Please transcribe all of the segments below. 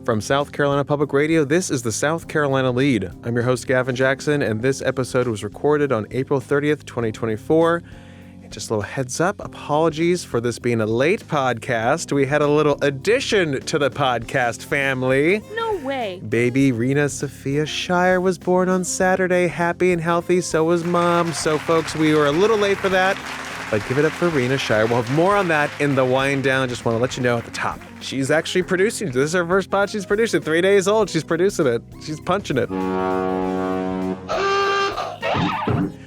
From South Carolina Public Radio, this is the South Carolina Lead. I'm your host, Gavin Jackson, and this episode was recorded on April 30th, 2024. And just a little heads up, apologies for this being a late podcast. We had a little addition to the podcast family. No way. Baby Rena Sophia Shire was born on Saturday, happy and healthy. So was Mom. So, folks, we were a little late for that. But give it up for Rena Shire. We'll have more on that in the wind down. Just want to let you know at the top. She's actually producing. This is her first pod she's producing. 3 days old. She's producing it. She's punching it.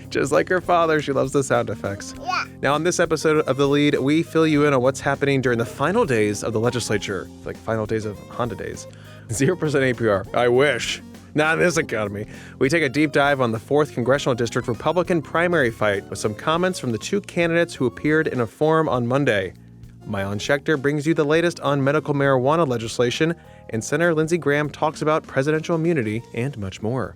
Just like her father, she loves the sound effects. Yeah. Now, on this episode of The Lead, we fill you in on what's happening during the final days of the legislature. Like final days of Honda days. 0% APR. I wish. Not in this economy. We take a deep dive on the 4th Congressional District Republican primary fight with some comments from the two candidates who appeared in a forum on Monday. Maayan Schechter brings you the latest on medical marijuana legislation, and Senator Lindsey Graham talks about presidential immunity and much more.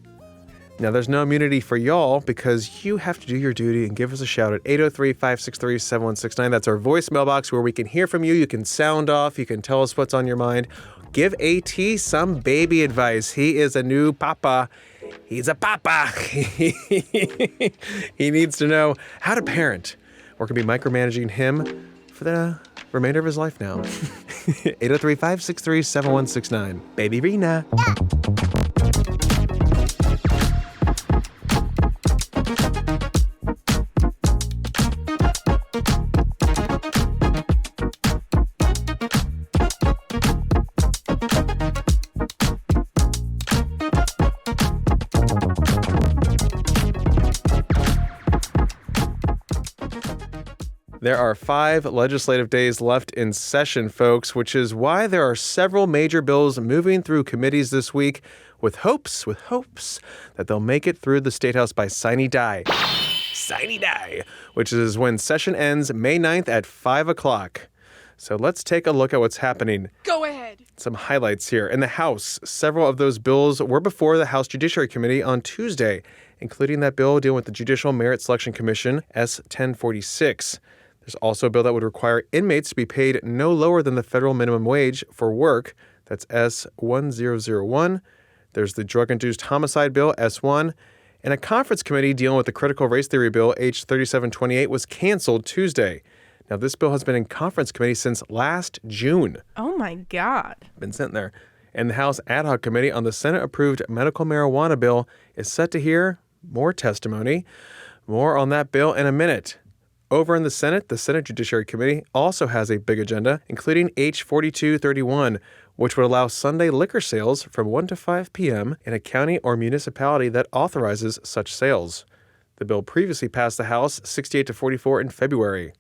Now, there's no immunity for y'all because you have to do your duty and give us a shout at 803-563-7169. That's our voice mailbox where we can hear from you. You can sound off. You can tell us what's on your mind. Give AT some baby advice. He is a new papa. He's a papa. He needs to know how to parent. We're going to be micromanaging him for the remainder of his life now. 803-563-7169. Baby Rena. Yeah. There are 5 legislative days left in session, folks, which is why there are several major bills moving through committees this week with hopes that they'll make it through the State House by sine die, which is when session ends May 9th at 5 o'clock. So let's take a look at what's happening. Go ahead. Some highlights here. In the House, several of those bills were before the House Judiciary Committee on Tuesday, including that bill dealing with the Judicial Merit Selection Commission, S-1046. There's also a bill that would require inmates to be paid no lower than the federal minimum wage for work. That's S-1001. There's the drug-induced homicide bill, S-1. And a conference committee dealing with the critical race theory bill, H-3728, was canceled Tuesday. Now, this bill has been in conference committee since last June. Oh, my God. Been sitting there. And the House Ad Hoc Committee on the Senate-approved medical marijuana bill is set to hear more testimony. More on that bill in a minute. Over in the Senate Judiciary Committee also has a big agenda, including H-4231, which would allow Sunday liquor sales from 1 to 5 p.m. in a county or municipality that authorizes such sales. The bill previously passed the House 68-44 in February.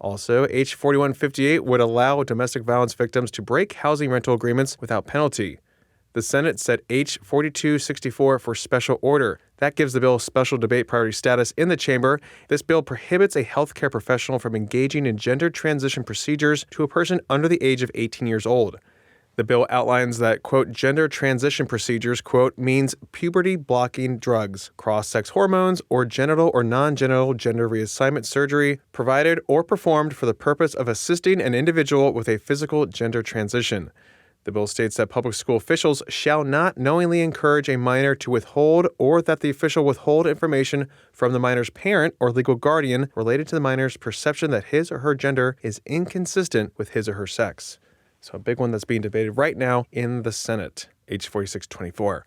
Also, H-4158 would allow domestic violence victims to break housing rental agreements without penalty. The Senate set H-4264 for special order. That gives the bill special debate priority status in the chamber. This bill prohibits a healthcare professional from engaging in gender transition procedures to a person under the age of 18 years old. The bill outlines that, quote, gender transition procedures, quote, means puberty-blocking drugs, cross-sex hormones, or genital or non-genital gender reassignment surgery provided or performed for the purpose of assisting an individual with a physical gender transition. The bill states that public school officials shall not knowingly encourage a minor to withhold or that the official withhold information from the minor's parent or legal guardian related to the minor's perception that his or her gender is inconsistent with his or her sex. So a big one that's being debated right now in the Senate, H-4624.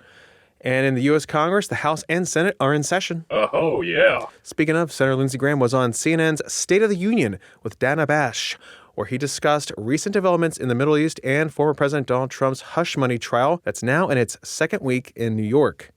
And in the U.S. Congress, the House and Senate are in session. Oh, yeah. Speaking of, Senator Lindsey Graham was on CNN's State of the Union with Dana Bash, where he discussed recent developments in the Middle East and former President Donald Trump's hush money trial that's now in its second week in New York.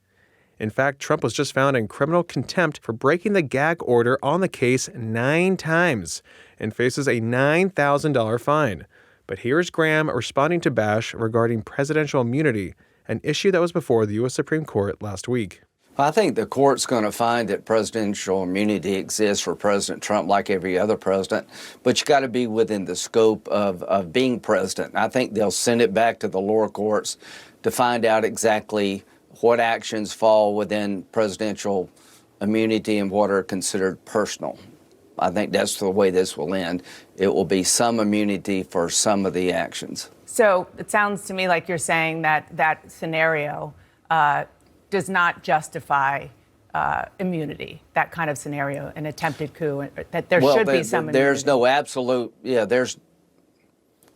In fact, Trump was just found in criminal contempt for breaking the gag order on the case 9 times and faces a $9,000 fine. But here's Graham responding to Bash regarding presidential immunity, an issue that was before the U.S. Supreme Court last week. I think the court's going to find that presidential immunity exists for President Trump like every other president, but you got to be within the scope of being president. I think they'll send it back to the lower courts to find out exactly what actions fall within presidential immunity and what are considered personal. I think that's the way this will end. It will be some immunity for some of the actions. So it sounds to me like you're saying that that scenario does not justify immunity, that kind of scenario, an attempted coup, that there should be some immunity. There's no absolute,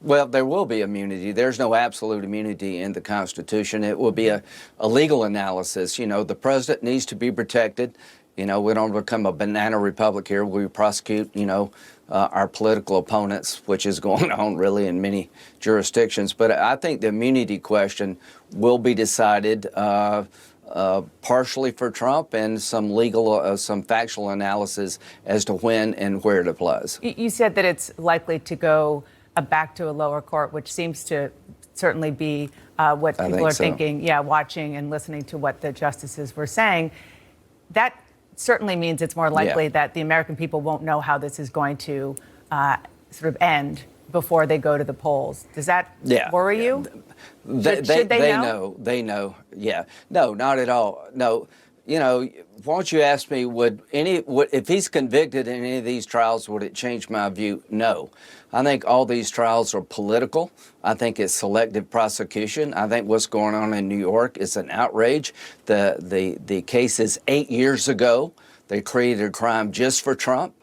well, there will be immunity. There's no absolute immunity in the Constitution. It will be a legal analysis. You know, the president needs to be protected. You know, we don't become a banana republic here. We prosecute, our political opponents, which is going on really in many jurisdictions. But I think the immunity question will be decided partially for Trump and some legal, some factual analysis as to when and where it applies. You said that it's likely to go back to a lower court, which seems to certainly be what people are thinking, watching and listening to what the justices were saying. That certainly means it's more likely that the American people won't know how this is going to sort of end before they go to the polls. Does that worry you? Should they know? They know. Yeah. No, not at all. No. Why don't you ask me, if he's convicted in any of these trials, would it change my view? No. I think all these trials are political. I think it's selective prosecution. I think what's going on in New York is an outrage. The case is 8 years ago. They created a crime just for Trump.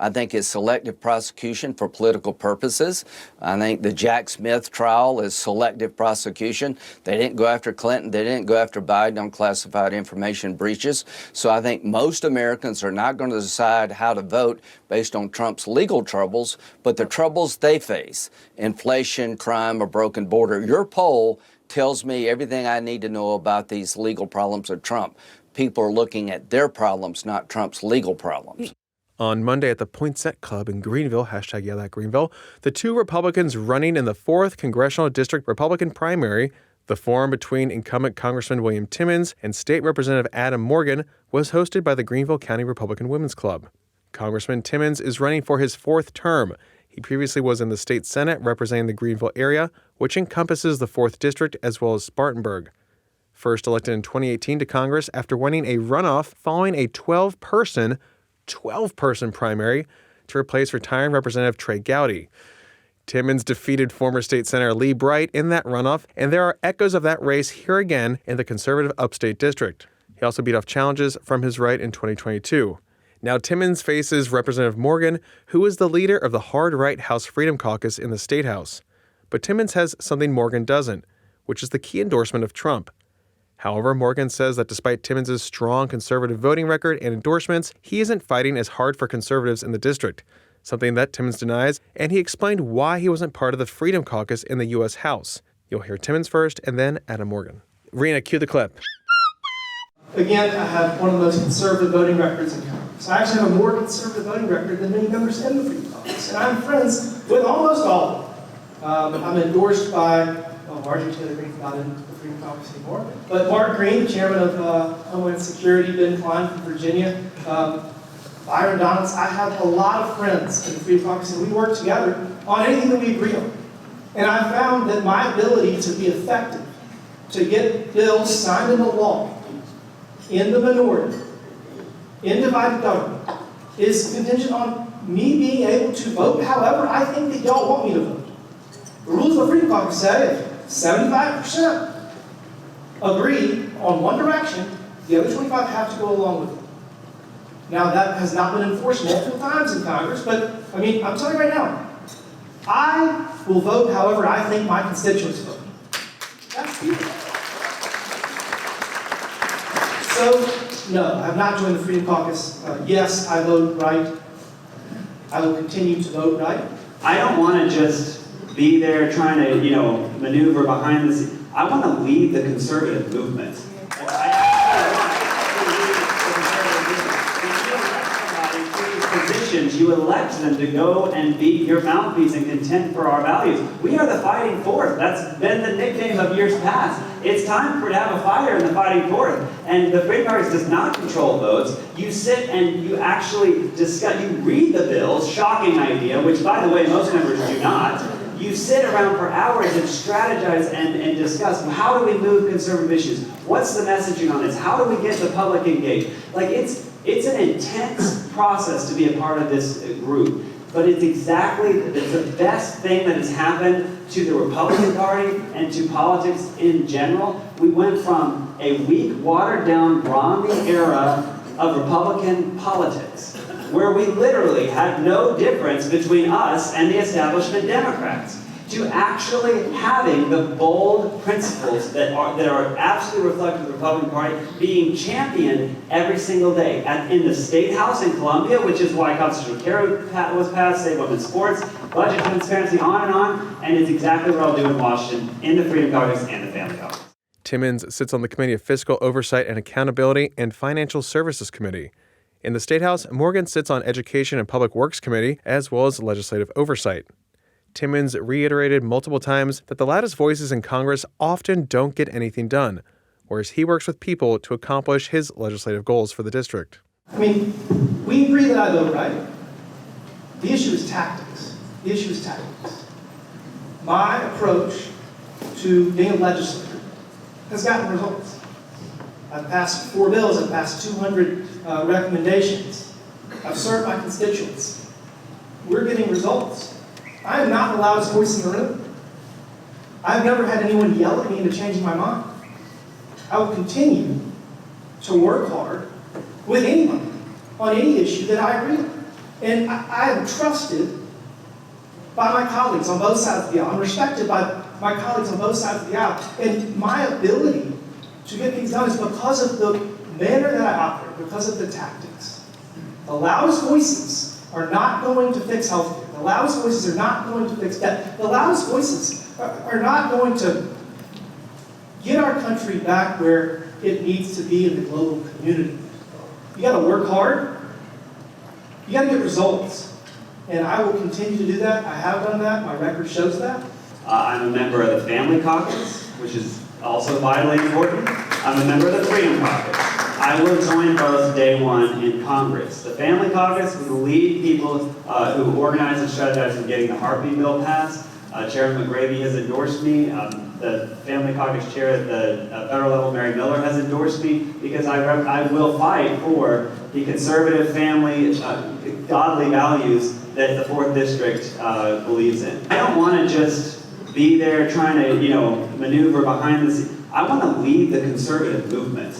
I think it's selective prosecution for political purposes. I think the Jack Smith trial is selective prosecution. They didn't go after Clinton. They didn't go after Biden on classified information breaches. So I think most Americans are not going to decide how to vote based on Trump's legal troubles, but the troubles they face, inflation, crime, a broken border. Your poll tells me everything I need to know about these legal problems of Trump. People are looking at their problems, not Trump's legal problems. On Monday at the Poinsett Club in Greenville, #YellaAtGreenville, the two Republicans running in the 4th Congressional District Republican primary, the forum between incumbent Congressman William Timmons and State Representative Adam Morgan, was hosted by the Greenville County Republican Women's Club. Congressman Timmons is running for his 4th term. He previously was in the state Senate representing the Greenville area, which encompasses the 4th District as well as Spartanburg. First elected in 2018 to Congress after winning a runoff following a 12-person primary to replace retiring Representative Trey Gowdy. Timmons defeated former state Senator Lee Bright in that runoff, and there are echoes of that race here again in the conservative upstate district. He also beat off challenges from his right in 2022. Now Timmons faces Representative Morgan, who is the leader of the hard-right House Freedom Caucus in the State House. But Timmons has something Morgan doesn't, which is the key endorsement of Trump. However, Morgan says that despite Timmons' strong conservative voting record and endorsements, he isn't fighting as hard for conservatives in the district, something that Timmons denies, and he explained why he wasn't part of the Freedom Caucus in the U.S. House. You'll hear Timmons first and then Adam Morgan. Rena, cue the clip. Again, I have one of the most conservative voting records in Congress. I actually have a more conservative voting record than many members in the Freedom Caucus, and I'm friends with almost all of them. I'm endorsed by Marjorie Taylor Greene's not in the Freedom Caucus anymore. But Mark Green, the chairman of Homeland Security, Ben Klein from Virginia, Byron Donalds. I have a lot of friends in the Freedom Caucus, and we work together on anything that we agree on. And I found that my ability to be effective, to get bills signed into law in the minority, in divided government, is contingent on me being able to vote however I think that y'all want me to vote. The rules of the Freedom Caucus say if 75% agree on one direction, the other 25 have to go along with it. Now, that has not been enforced multiple times in Congress, but, I'm telling you right now, I will vote however I think my constituents vote. That's people. So, no, I have not joined the Freedom Caucus. Yes, I vote right. I will continue to vote right. I don't want to just be there trying to, maneuver behind the scenes. I want to lead the conservative movement. You elect them to go and be your mouthpiece and contend for our values. We are the fighting fourth. That's been the nickname of years past. It's time to have a fighter in the fighting fourth. And the Freedom Caucus does not control votes. You sit and you actually discuss, you read the bills, shocking idea, which by the way, most members do not. You sit around for hours and strategize and discuss, how do we move conservative issues? What's the messaging on this? How do we get the public engaged? Like, it's an intense process to be a part of this group. but it's the best thing that has happened to the Republican Party and to politics in general. We went from a weak, watered-down Romney era of Republican politics, where we literally had no difference between us and the establishment Democrats, to actually having the bold principles that are absolutely reflective of the Republican Party being championed every single day. In the State House in Columbia, which is why constitutional carry was passed, save women's sports, budget transparency, on, and it's exactly what I'll do in Washington, in the Freedom Caucus and the Family Caucus. Timmons sits on the Committee of Fiscal Oversight and Accountability and Financial Services Committee. In the State House, Morgan sits on Education and Public Works Committee, as well as Legislative Oversight. Timmons reiterated multiple times that the loudest voices in Congress often don't get anything done, whereas he works with people to accomplish his legislative goals for the district. I mean, we agree that I vote right. The issue is tactics. The issue is tactics. My approach to being a legislator has gotten results. I've passed 4 bills. I've passed 200 recommendations. I've served my constituents. We're getting results. I am not the loudest voice in the room. I've never had anyone yell at me into changing my mind. I will continue to work hard with anyone on any issue that I agree with. And I am trusted by my colleagues on both sides of the aisle. I'm respected by my colleagues on both sides of the aisle. And my ability to get things done is because of the manner that I operate, because of the tactics. The loudest voices are not going to fix healthcare. The loudest voices are not going to fix debt. The loudest voices are not going to get our country back where it needs to be in the global community. You got to work hard. You got to get results. And I will continue to do that. I have done that. My record shows that. I'm a member of the Family Caucus, which is also vitally important. I'm a member of the Freedom Caucus. I will join both day one in Congress. The Family Caucus will lead people who organize and strategize in getting the heartbeat bill passed. Chairman McGravy has endorsed me. The Family Caucus chair at the federal level, Mary Miller, has endorsed me because I will fight for the conservative family, godly values that the 4th District believes in. I don't want to just be there trying to, maneuver behind the scenes. I want to lead the conservative movement.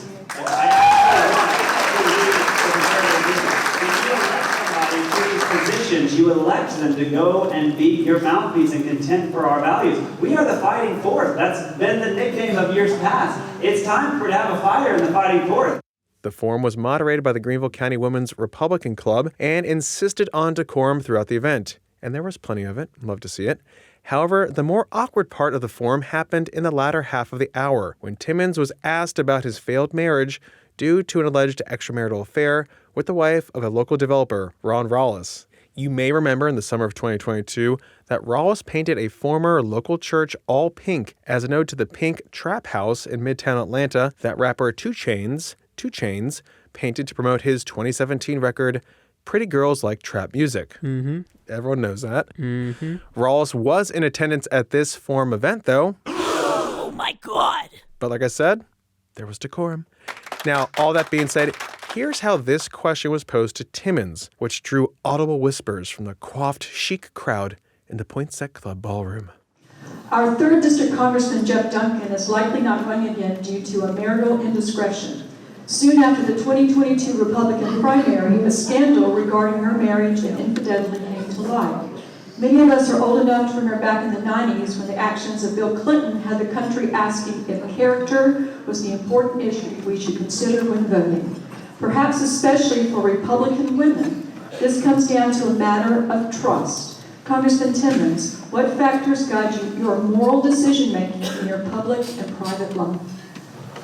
Positions, you elect them to go and be your mouthpiece and contend for our values. We are the fighting fourth. That's been the nickname of years past. It's time to have a fighter in the fighting fourth. The forum was moderated by the Greenville County Women's Republican Club and insisted on decorum throughout the event. And there was plenty of it. Love to see it. However, the more awkward part of the forum happened in the latter half of the hour, when Timmons was asked about his failed marriage due to an alleged extramarital affair with the wife of a local developer, Ron Rawlis. You may remember in the summer of 2022 that Rawlis painted a former local church all pink as a nod to the pink trap house in Midtown Atlanta that rapper 2 Chainz painted to promote his 2017 record, Pretty Girls Like Trap Music. Everyone knows that. Rawlis was in attendance at this forum event, though. Oh, my God. But like I said, there was decorum. Now, all that being said, here's how this question was posed to Timmons, which drew audible whispers from the coiffed chic crowd in the Poinsett Club ballroom. Our 3rd District Congressman Jeff Duncan is likely not running again due to a marital indiscretion. Soon after the 2022 Republican primary, a scandal regarding her marriage and infidelity came to light. Many of us are old enough to remember back in the 90s when the actions of Bill Clinton had the country asking if character was the important issue we should consider when voting. Perhaps especially for Republican women, this comes down to a matter of trust. Congressman Timmons, what factors guide your moral decision-making in your public and private life?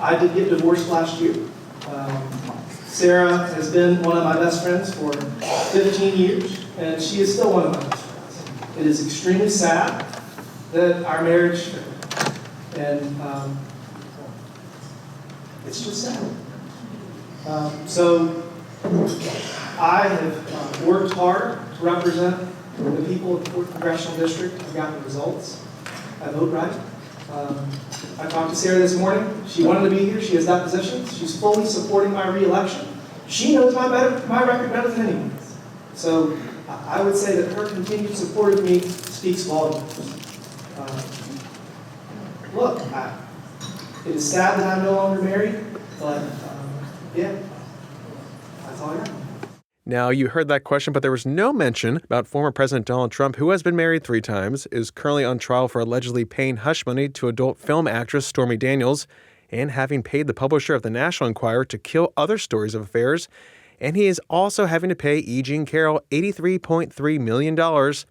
I did get divorced last year. Sarah has been one of my best friends for 15 years, and she is still one of my best friends. It is extremely sad that our marriage failed, and it's just sad. So I have worked hard to represent the people of the 4th Congressional District. I've gotten results. I vote right. I talked to Sarah this morning. She wanted to be here. She has depositions. She's fully supporting my re-election. She knows my record better than anyone. So I would say that her continued support of me speaks volumes. Look, it is sad that I'm no longer married, but yeah, that's all I got. Now, you heard that question, but there was no mention about former President Donald Trump, who has been married 3 times, is currently on trial for allegedly paying hush money to adult film actress Stormy Daniels, and having paid the publisher of the National Enquirer to kill other stories of affairs. And he is also having to pay E. Jean Carroll $83.3 million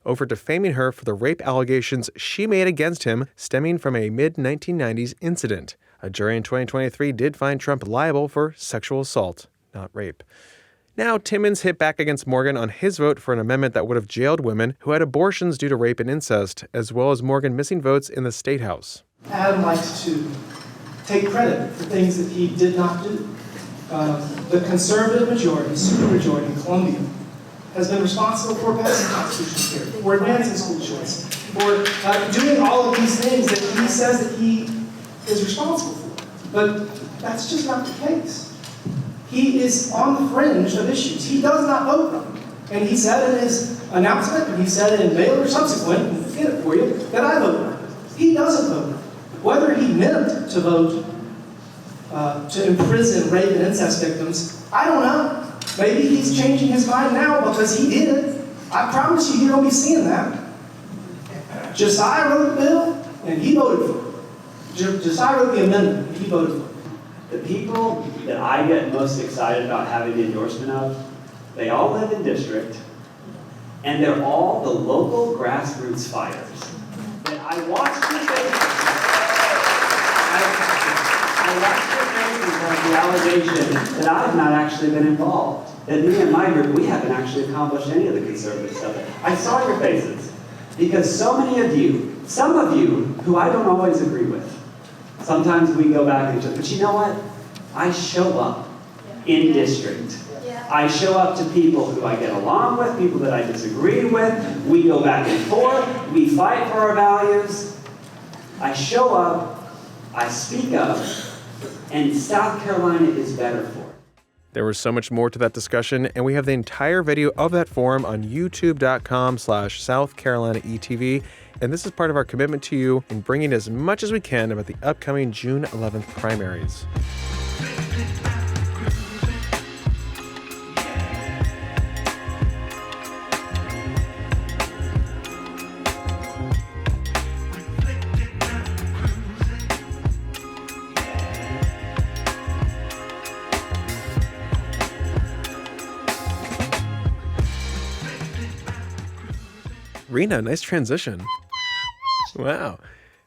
over defaming her for the rape allegations she made against him stemming from a mid-1990s incident. A jury in 2023 did find Trump liable for sexual assault, not rape. Now, Timmons hit back against Morgan on his vote for an amendment that would have jailed women who had abortions due to rape and incest, as well as Morgan missing votes in the State House. Adam likes to take credit for things that he did not do. The conservative majority, supermajority in Columbia, has been responsible for passing constitutional care, for advancing school choice, for doing all of these things that he says that he is responsible for. But that's just not the case. He is on the fringe of issues. He does not vote on them. And he said in his announcement, and he said it in mail or subsequent, and get it for you, that I vote on it. He doesn't vote on it. Whether he meant to vote to imprison rape and incest victims, I don't know. Maybe he's changing his mind now because he did it. I promise you, don't be seeing that. Josiah wrote the bill, and he voted for it. Josiah wrote the amendment, and he voted for it. The people that I get most excited about having the endorsement of, they all live in district, and they're all the local grassroots fighters. And I watched their faces. I watched their faces like the allegation that I've not actually been involved. That me and my group, we haven't actually accomplished any of the conservative stuff. I saw your faces. Because so many of you, some of you, who I don't always agree with, sometimes we go back and but you know what? I show up in district. I show up to people who I get along with, people that I disagree with. We go back and forth. We fight for our values. I show up. I speak up. And South Carolina is better for it. There was so much more to that discussion, and we have the entire video of that forum on youtube.com/South Carolina ETV. And this is part of our commitment to you in bringing as much as we can about the upcoming June 11th primaries. Rena, nice transition. Wow.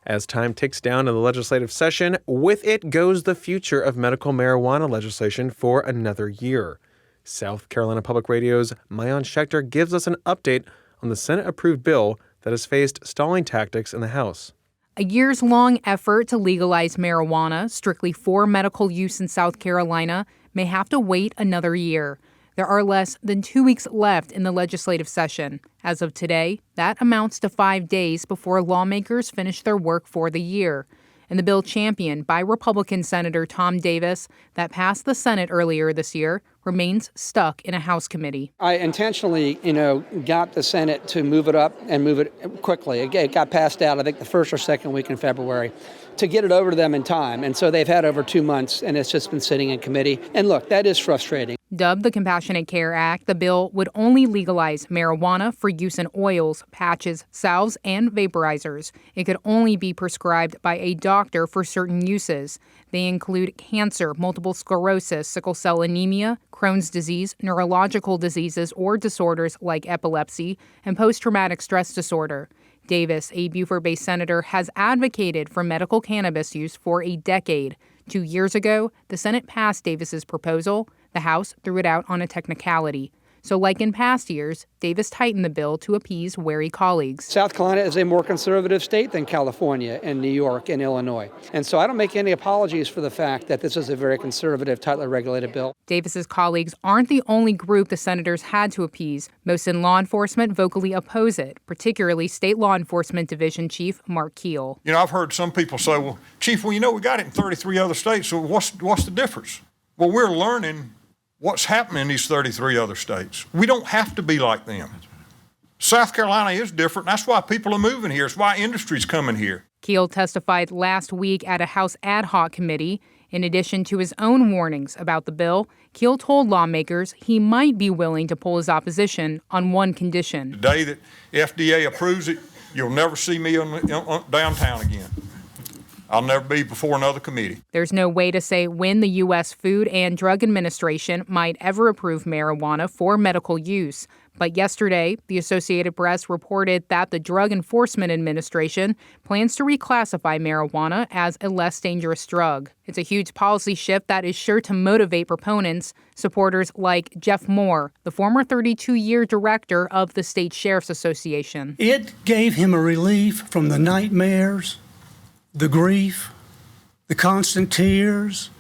As time ticks down in the legislative session, with it goes the future of medical marijuana legislation for another year. South Carolina Public Radio's Maayan Schechter gives us an update on the Senate-approved bill that has faced stalling tactics in the House. A years-long effort to legalize marijuana strictly for medical use in South Carolina may have to wait another year. There are less than 2 weeks left in the legislative session. As of today, that amounts to 5 days before lawmakers finish their work for the year. And the bill championed by Republican Senator Tom Davis that passed the Senate earlier this year remains stuck in a House committee. I intentionally, got the Senate to move it up and move it quickly. It got passed out, I think, the first or second week in February, to get it over to them in time. And so they've had over 2 months, and it's just been sitting in committee. And look, that is frustrating. Dubbed the Compassionate Care Act, the bill would only legalize marijuana for use in oils, patches, salves, and vaporizers. It could only be prescribed by a doctor for certain uses. They include cancer, multiple sclerosis, sickle cell anemia, Crohn's disease, neurological diseases or disorders like epilepsy, and post-traumatic stress disorder. Davis, a Beaufort-based senator, has advocated for medical cannabis use for a decade. 2 years ago, the Senate passed Davis's proposal. The House threw it out on a technicality. So like in past years, Davis tightened the bill to appease wary colleagues. South Carolina is a more conservative state than California and New York and Illinois. And so I don't make any apologies for the fact that this is a very conservative, tightly regulated bill. Davis's colleagues aren't the only group the senators had to appease. Most in law enforcement vocally oppose it, particularly State Law Enforcement Division Chief Mark Keel. I've heard some people say, well, Chief, we got it in 33 other states, so what's the difference? Well, we're learning what's happening in these 33 other states. We don't have to be like them. South Carolina is different. That's why people are moving here. It's why industry's coming here. Keel testified last week at a House ad hoc committee. In addition to his own warnings about the bill, Keel told lawmakers he might be willing to pull his opposition on one condition. The day that FDA approves it, you'll never see me on downtown again. I'll never be before another committee. There's no way to say when the U.S. Food and Drug Administration might ever approve marijuana for medical use. But yesterday, the Associated Press reported that the Drug Enforcement Administration plans to reclassify marijuana as a less dangerous drug. It's a huge policy shift that is sure to motivate proponents, supporters like Jeff Moore, the former 32-year director of the State Sheriff's Association. It gave him a relief from the nightmares, the grief, the constant tears,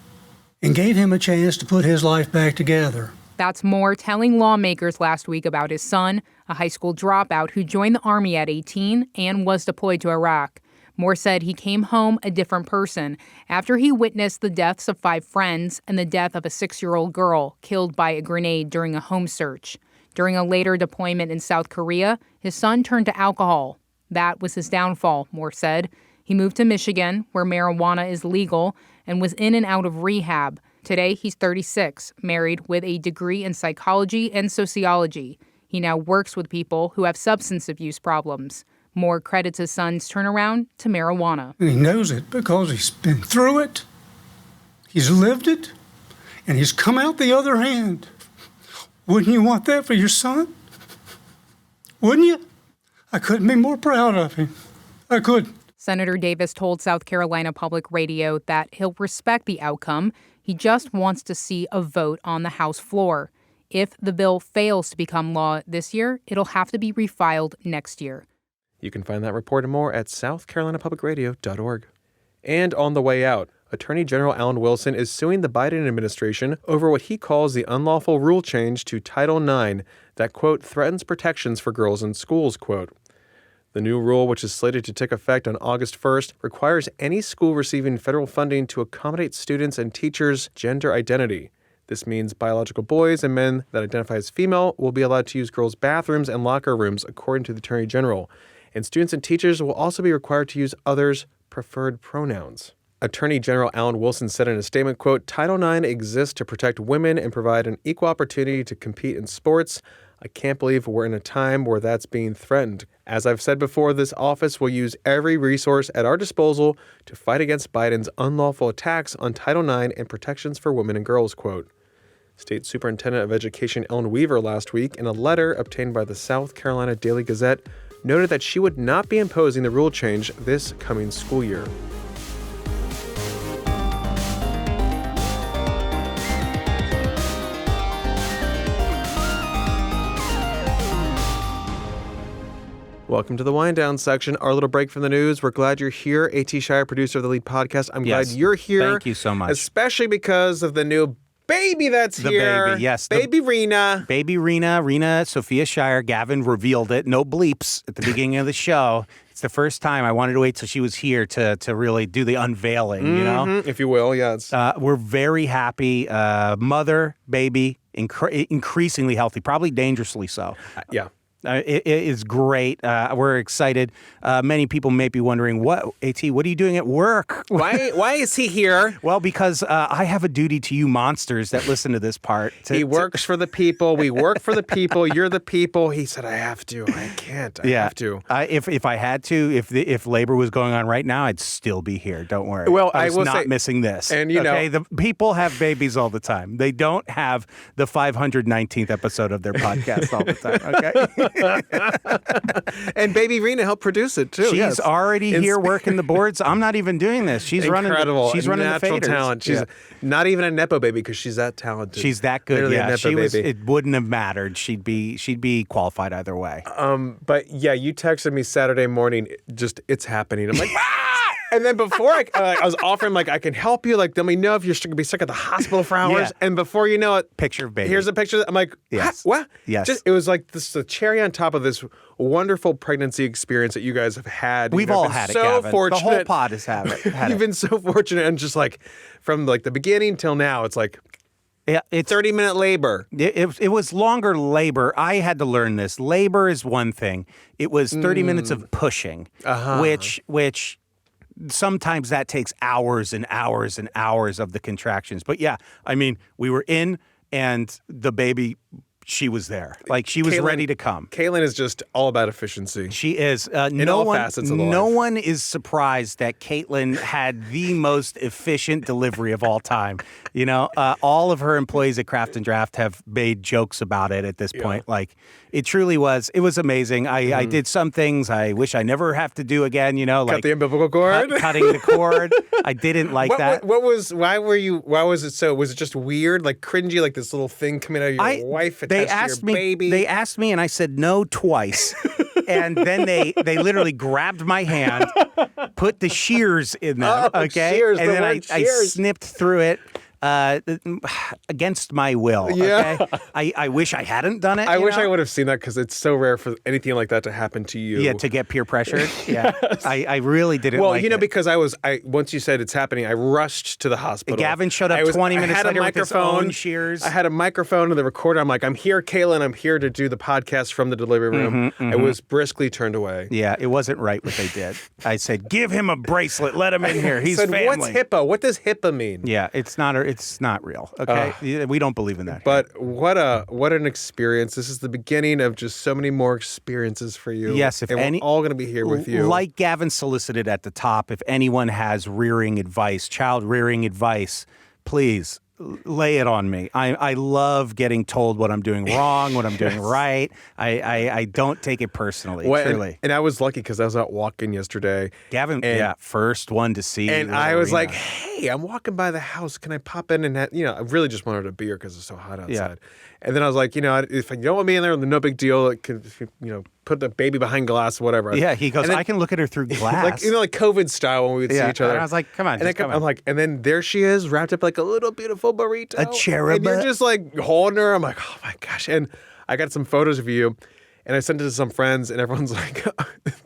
and gave him a chance to put his life back together. That's Moore telling lawmakers last week about his son, a high school dropout who joined the Army at 18 and was deployed to Iraq. Moore said he came home a different person after he witnessed the deaths of 5 friends and the death of a 6-year-old girl killed by a grenade during a home search. During a later deployment in South Korea, his son turned to alcohol. That was his downfall, Moore said. He moved to Michigan, where marijuana is legal, and was in and out of rehab. Today, he's 36, married with a degree in psychology and sociology. He now works with people who have substance abuse problems. Moore credits his son's turnaround to marijuana. And he knows it because he's been through it, he's lived it, and he's come out the other end. Wouldn't you want that for your son? Wouldn't you? I couldn't be more proud of him. I couldn't. Senator Davis told South Carolina Public Radio that he'll respect the outcome. He just wants to see a vote on the House floor. If the bill fails to become law this year, it'll have to be refiled next year. You can find that report and more at southcarolinapublicradio.org. And on the way out, Attorney General Alan Wilson is suing the Biden administration over what he calls the unlawful rule change to Title IX that, quote, threatens protections for girls in schools, quote. The new rule, which is slated to take effect on August 1st, requires any school receiving federal funding to accommodate students' and teachers' gender identity. This means biological boys and men that identify as female will be allowed to use girls' bathrooms and locker rooms, according to the Attorney General. And students and teachers will also be required to use others' preferred pronouns. Attorney General Alan Wilson said in a statement, quote, Title IX exists to protect women and provide an equal opportunity to compete in sports. I can't believe we're in a time where that's being threatened. As I've said before, this office will use every resource at our disposal to fight against Biden's unlawful attacks on Title IX and protections for women and girls, quote. State Superintendent of Education Ellen Weaver last week, in a letter obtained by the South Carolina Daily Gazette, noted that she would not be imposing the rule change this coming school year. Welcome to the wind down section, our little break from the news. We're glad you're here. A.T. Shire, producer of the Lead Podcast. I'm glad you're here. Thank you so much. Especially because of the new baby that's here. The baby, yes. Baby Rena. Baby Rena, Sophia Shire. Gavin revealed it. No bleeps at the beginning of the show. It's the first time. I wanted to wait till she was here to really do the unveiling, you know? If you will, yes. We're very happy. Mother, baby, increasingly healthy, probably dangerously so. Yeah. It is great. We're excited. Many people may be wondering, what are you doing at work? Why is he here? Well, because I have a duty to you monsters that listen to this part. He works for the people. We work for the people. You're the people. He said, I have to. I can't. I have to. If I had to, if labor was going on right now, I'd still be here. Don't worry. Well, I was will not say, missing this. And you know, the people have babies all the time. They don't have the 519th episode of their podcast all the time. Okay. And baby Rena helped produce it too. She's already here working the boards. I'm not even doing this. She's incredible. running. She's running natural the faders. talent. She's not even a nepo baby because she's that talented. She's that good. Literally Yeah, she was. Baby. It wouldn't have mattered. She'd be qualified either way. But yeah, you texted me Saturday morning. Just it's happening. I'm like. And then before I was offering, like, I can help you. Like, let me know if you're going to be stuck at the hospital for hours. Yeah. And before you know it, picture of baby. Here's a picture. I'm like, yes. What? Yes. It was like the cherry on top of this wonderful pregnancy experience that you guys have had. We've all had it, Gavin. Fortunate. The whole pod has had it. You've been so fortunate. And just like from like the beginning till now, it's like, Yeah, it's 30-minute labor. It was longer labor. I had to learn this. Labor is one thing. It was 30 minutes of pushing, which sometimes that takes hours and hours and hours of the contractions. But yeah, I mean, we were in and the baby, she was there. Like, she was ready to come. Caitlin is just all about efficiency. She is. In all facets of the life. No one is surprised that Caitlin had the most efficient delivery of all time. You know, all of her employees at Craft and Draft have made jokes about it at this point. Like, it truly was. It was amazing. I did some things I wish I never have to do again, you know. Like cut the umbilical cord? Cutting the cord. I didn't like that. Why was it so? Was it just weird, like cringy, like this little thing coming out of your wife attached to your baby? They asked me and I said no twice. And then they literally grabbed my hand, put the shears in them, okay? Shears, and then I shears. snipped through it. Against my will. Yeah. Okay? I wish I hadn't done it. I wish I would have seen that because it's so rare for anything like that to happen to you. Yeah, to get peer pressured. Yeah. I really didn't well, like you know, it. because once you said it's happening, I rushed to the hospital. Gavin showed up 20 minutes later with his own shears. I had a microphone and the recorder. I'm like, I'm here, Kaylin. I'm here to do the podcast from the delivery room. I was briskly turned away. Yeah, it wasn't right what they did. I said, give him a bracelet. Let him in here. He's family. What's HIPAA? What does HIPAA mean? Yeah, it's not real. Okay, we don't believe in that. But what an experience! This is the beginning of just so many more experiences for you. Yes, we're all going to be here with you. Like Gavin solicited at the top, if anyone has rearing advice, child rearing advice, please lay it on me. I love getting told what I'm doing wrong, what I'm doing right. I don't take it personally, truly. And I was lucky because I was out walking yesterday. Gavin, first one to see. And I was like, hey, I'm walking by the house. Can I pop in and I really just wanted a beer because it's so hot outside. Yeah. And then I was like, if you don't want me in there, no big deal. It could, put the baby behind glass, whatever. Yeah, he goes, I can look at her through glass. like COVID style when we would see each other. And I was like, come on. I'm like, and then there she is, wrapped up like a little beautiful burrito. A cherub. And you're just like holding her. I'm like, oh my gosh. And I got some photos of you and I sent it to some friends and everyone's like,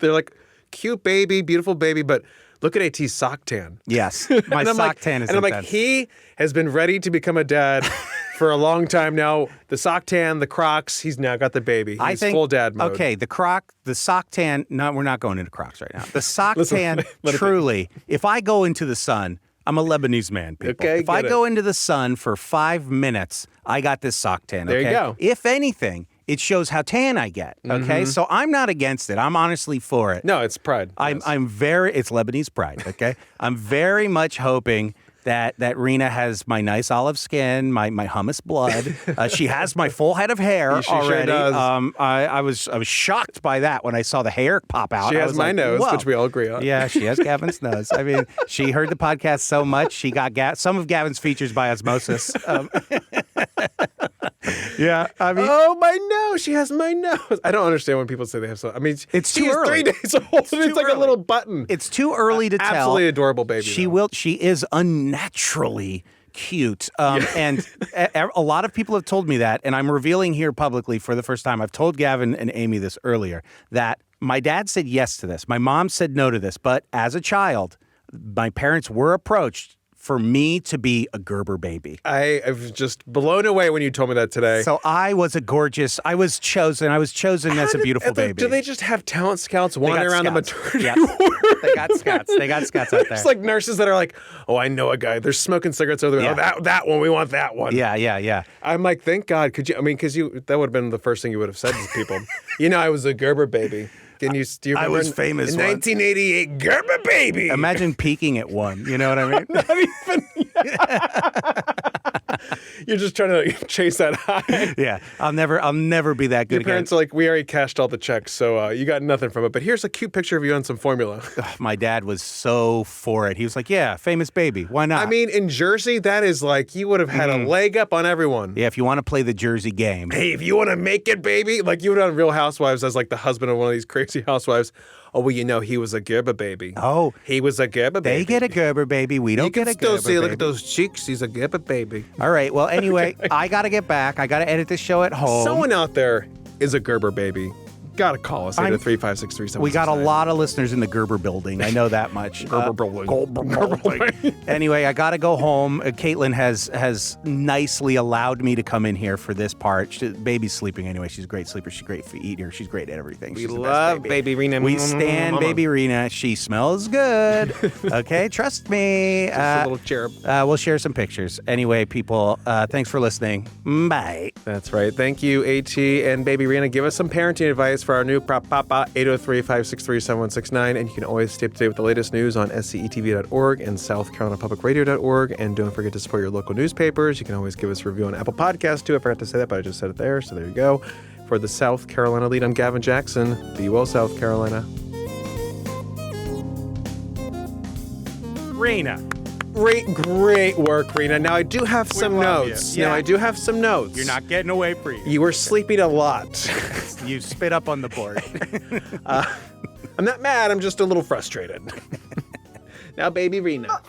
they're like, cute baby, beautiful baby, but look at AT's sock tan. Yes, my sock tan is intense. And I'm like, he has been ready to become a dad for a long time now. The sock tan, the Crocs, he's now got the baby. He's full dad mode. Okay, the sock tan, no, we're not going into Crocs right now. The sock tan, truly, if I go into the sun, I'm a Lebanese man, people. Okay, if I go into the sun for 5 minutes, I got this sock tan, okay? There you go. If anything, it shows how tan I get, okay? So I'm not against it. I'm honestly for it. No, it's pride. It's Lebanese pride, okay? I'm very much hoping that Rena has my nice olive skin, my hummus blood. She has my full head of hair she already. Sure does. I was shocked by that when I saw the hair pop out. She has my nose, whoa. which we all agree on. Yeah, she has Gavin's nose. I mean, she heard the podcast so much, she got some of Gavin's features by osmosis. Yeah, I mean, oh my nose, she has my nose. I don't understand when people say they have so. I mean, it's too early. 3 days old. It's like a little button. It's too early to tell. Absolutely adorable baby. She is unnaturally cute. And a lot of people have told me that, and I'm revealing here publicly for the first time. I've told Gavin and Amy this earlier, that my dad said yes to this. My mom said no to this. But as a child, my parents were approached for me to be a Gerber baby. I was just blown away when you told me that today. So I was chosen as a beautiful baby. Do they just have talent scouts wandering around the maternity ward? They got scouts. They got scouts out there. It's like nurses that are like, oh, I know a guy. They're smoking cigarettes over there. Yeah. Oh, that one. We want that one. Yeah. I'm like, thank God. Could you? I mean, because that would have been the first thing you would have said to people. I was a Gerber baby. Do you remember I was famous in 1988, Gerber baby. Imagine peaking at one. You know what I mean? Not even. You're just trying to chase that high. Yeah, I'll never be that good. Your parents are like, we already cashed all the checks, so you got nothing from it. But here's a cute picture of you on some formula. My dad was so for it. He was like, yeah, famous baby. Why not? I mean, in Jersey, that is like, you would have had a leg up on everyone. Yeah, if you want to play the Jersey game. Hey, if you want to make it, baby. Like you would have Real Housewives as like the husband of one of these crazy housewives. Oh, well, he was a Gerber baby. Oh. He was a Gerber baby. They get a Gerber baby. We don't get a Gerber baby. You can still see, look at those cheeks. He's a Gerber baby. All right. Well, anyway, I got to get back. I got to edit this show at home. Someone out there is a Gerber baby. Gotta call us, 803-563-7169. We got a lot of listeners in the Gerber building. I know that much. Gerber building. Anyway, I got to go home. Caitlin has nicely allowed me to come in here for this part. Baby's sleeping anyway. She's a great sleeper. She's a great eater. She's great at everything. We She's the love best baby Rena. We stand baby Rena. She smells good. Okay, trust me. Just a little cherub. We'll share some pictures. Anyway, people, thanks for listening. Bye. That's right. Thank you, AT and baby Rena. Give us some parenting advice for our new Prop Papa, 803-563-7169. And you can always stay up to date with the latest news on scetv.org and southcarolinapublicradio.org. And don't forget to support your local newspapers. You can always give us a review on Apple Podcasts, too. I forgot to say that, but I just said it there. So there you go. For the South Carolina Lead, I'm Gavin Jackson. Be well, South Carolina. Rena. Great work, Rena. Now, I do have some love notes. you. Yeah. Now, I do have some notes. You're not getting away from you. You were sleeping a lot. You spit up on the board. I'm not mad. I'm just a little frustrated. Now, baby Rena.